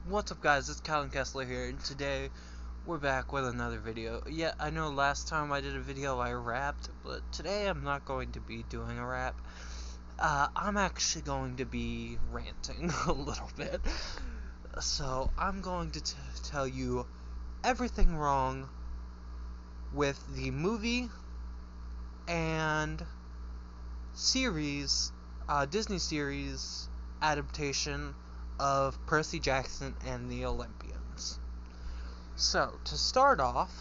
What's up, guys? It's Calvin Kessler here, and today we're back with another video. Yeah, I know last time I did a video I rapped, but today I'm not going to be doing a rap. I'm actually going to be ranting a little bit. So, I'm going to tell you everything wrong with the movie and series, Disney series adaptation of Percy Jackson and the Olympians. So, to start off,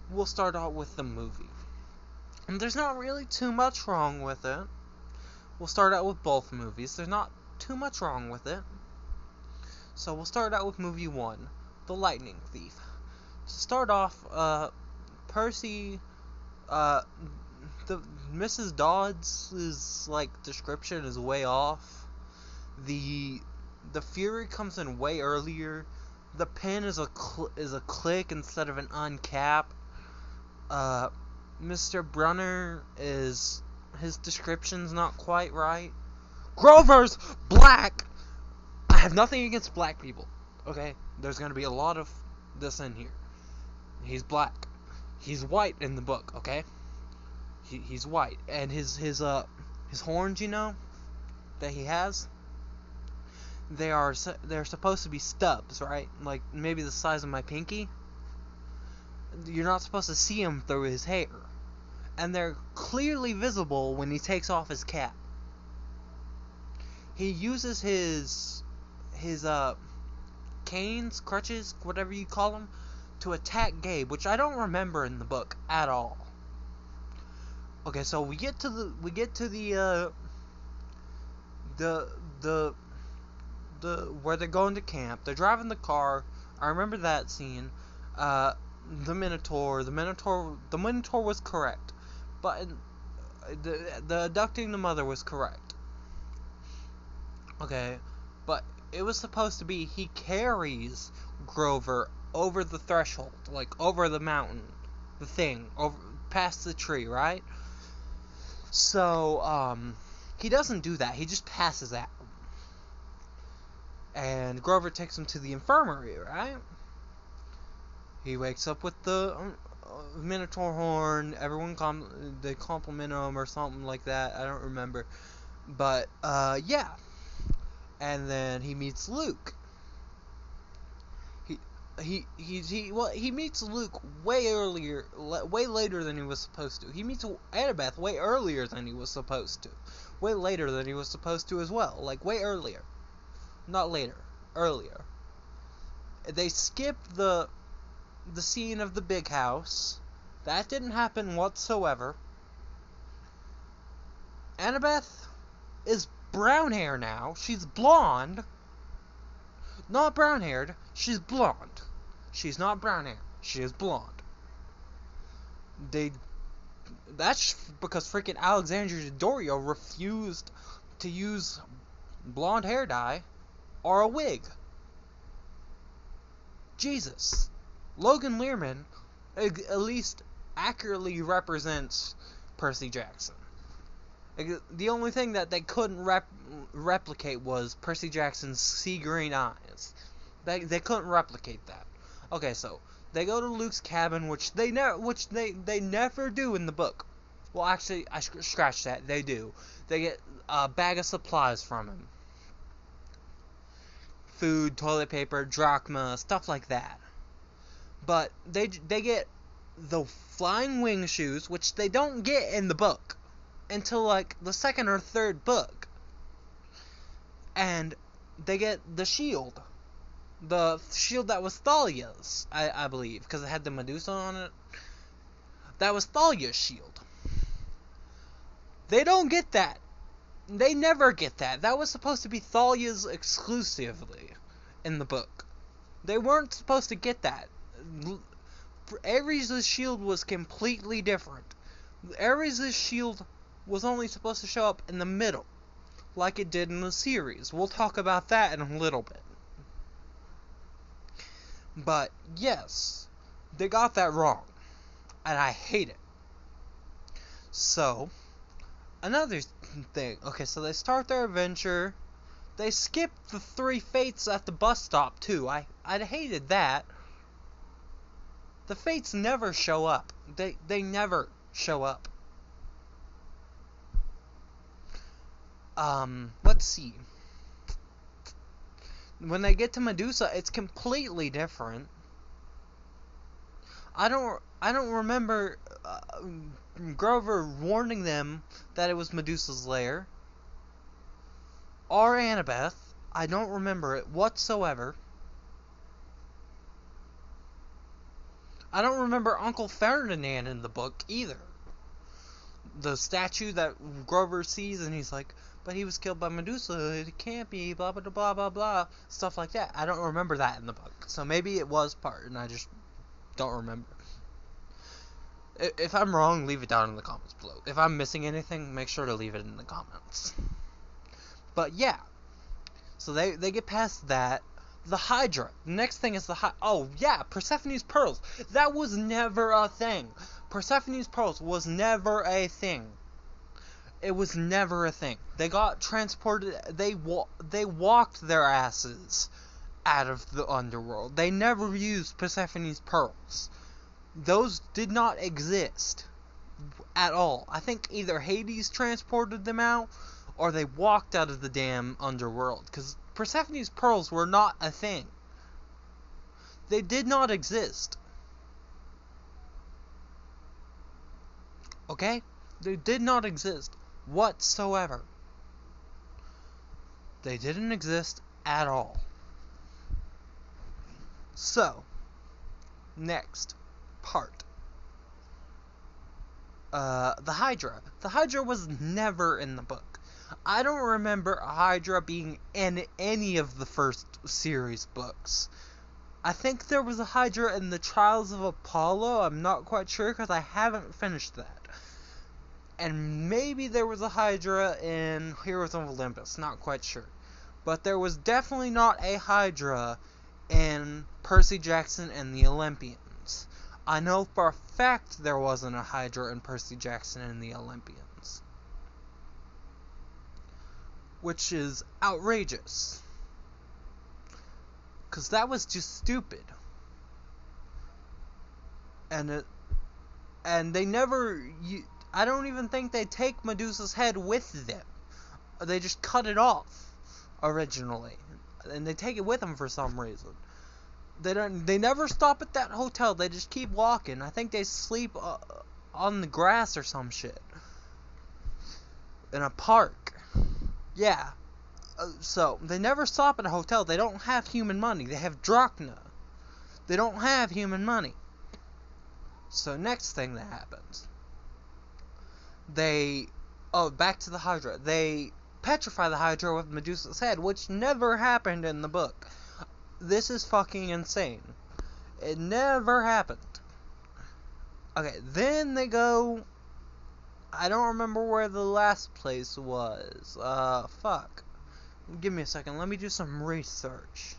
we'll start out with the movie. And there's not really too much wrong with it. We'll start out with both movies. There's not too much wrong with it. So, we'll start out with movie 1, The Lightning Thief. To start off, Percy, the Mrs. Dodds' description is way off. The Fury comes in way earlier. The pin is a click instead of an uncap. Mr. Brunner his description's not quite right. Grover's black. I have nothing against black people. Okay, there's gonna be a lot of this in here. He's black. He's white in the book. Okay, he's white, and his horns, that he has. They're supposed to be stubs, right? Like maybe the size of my pinky. You're not supposed to see him through his hair, and they're clearly visible when he takes off his cap. He uses his canes, crutches, whatever you call them, to attack Gabe, which I don't remember in the book at all. Okay, so we get to the where they're going to camp. They're driving the car. I remember that scene. The Minotaur was correct, but the abducting the mother was correct. Okay, but it was supposed to be he carries Grover over the threshold, like over the mountain, the thing, over past the tree, right? So he doesn't do that. He just passes out. And Grover takes him to the infirmary, right? He wakes up with the Minotaur horn. Everyone they compliment him or something like that. I don't remember. But, yeah. And then he meets Luke. He meets Luke way later than he was supposed to. He meets Annabeth way earlier than he was supposed to. Way later than he was supposed to as well. Like, way earlier. Not later, earlier. They skip the scene of the big house. That didn't happen whatsoever. Annabeth is brown hair now. She's blonde. Not brown haired. She's blonde. She's not brown hair. She is blonde. That's because freaking Alexandria Daddario refused to use blonde hair dye or a wig. Jesus. Logan Lerman at least accurately represents Percy Jackson. The only thing that they couldn't replicate was Percy Jackson's sea green eyes. They couldn't replicate that. Okay, so they go to Luke's cabin, which they never do in the book. Well, actually, I scratched that. They do. They get a bag of supplies from him. Food, toilet paper, drachma, stuff like that. But they get the flying wing shoes, which they don't get in the book until like the second or third book. And they get the shield that was Thalia's, I believe, because it had the Medusa on it. That was Thalia's shield. They don't get that. They never get that. That was supposed to be Thalia's exclusively in the book. They weren't supposed to get that. Ares' shield was completely different. Ares' shield was only supposed to show up in the middle, like it did in the series. We'll talk about that in a little bit. But, yes, they got that wrong. And I hate it. So, another thing. Okay, so they start their adventure. They skipped the 3 Fates at the bus stop, too. I hated that. The Fates never show up. They never show up. Let's see. When they get to Medusa, it's completely different. I don't remember Grover warning them that it was Medusa's lair. Or Annabeth. I don't remember it whatsoever. I don't remember Uncle Ferdinand in the book either. The statue that Grover sees and he's like, but he was killed by Medusa, it can't be, blah, blah, blah, blah, blah, stuff like that. I don't remember that in the book. So maybe it was part, and I just don't remember. If I'm wrong, leave it down in the comments below. If I'm missing anything, make sure to leave it in the comments. But yeah. So they get past that. The Hydra. The next thing is the Hydra. Oh, yeah, Persephone's Pearls. That was never a thing. Persephone's Pearls was never a thing. It was never a thing. They got transported. They walked their asses out of the underworld. They never used Persephone's Pearls. Those did not exist at all. I think either Hades transported them out or they walked out of the damn underworld. Because Persephone's Pearls were not a thing. They did not exist. Okay? They did not exist whatsoever. They didn't exist at all. So, next part. The Hydra. The Hydra was never in the book. I don't remember Hydra being in any of the first series books. I think there was a Hydra in the Trials of Apollo. I'm not quite sure because I haven't finished that. And maybe there was a Hydra in Heroes of Olympus. Not quite sure. But there was definitely not a Hydra in Percy Jackson and the Olympians. I know for a fact there wasn't a Hydra in Percy Jackson and the Olympians. Which is outrageous. Because that was just stupid. And they never... I don't even think they take Medusa's head with them. They just cut it off originally. And they take it with them for some reason. They never stop at that hotel. They just keep walking. I think they sleep on the grass or some shit. In a park. Yeah. So, they never stop at a hotel. They don't have human money. They have drachma. They don't have human money. So, next thing that happens. Back to the Hydra. They petrify the Hydra with Medusa's head, which never happened in the book. This is fucking insane. It never happened. Okay, then they go... I don't remember where the last place was. Fuck. Give me a second. Let me do some research.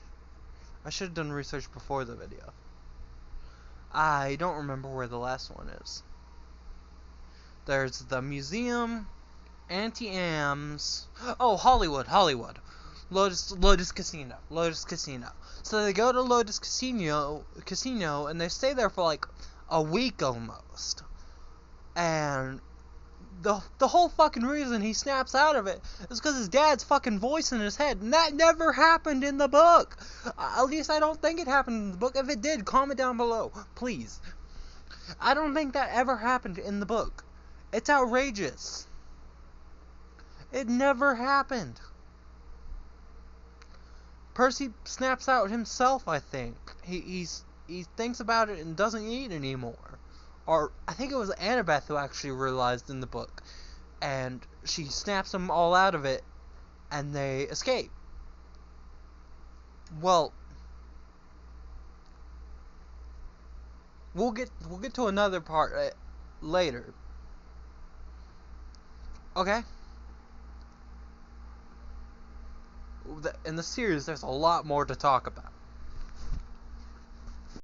I should have done research before the video. I don't remember where the last one is. There's the museum, Anti-Ams. Oh, Hollywood. Lotus Casino. So they go to Lotus Casino, and they stay there for like a week almost. And the whole fucking reason he snaps out of it is because his dad's fucking voice in his head, and that never happened in the book. At least I don't think it happened in the book. If it did, comment down below, please. I don't think that ever happened in the book. It's outrageous. It never happened. Percy snaps out himself, I think. He thinks about it and doesn't eat anymore. Or, I think it was Annabeth who actually realized in the book. And she snaps them all out of it, and they escape. Well, we'll get to another part later. Okay? In the series, there's a lot more to talk about.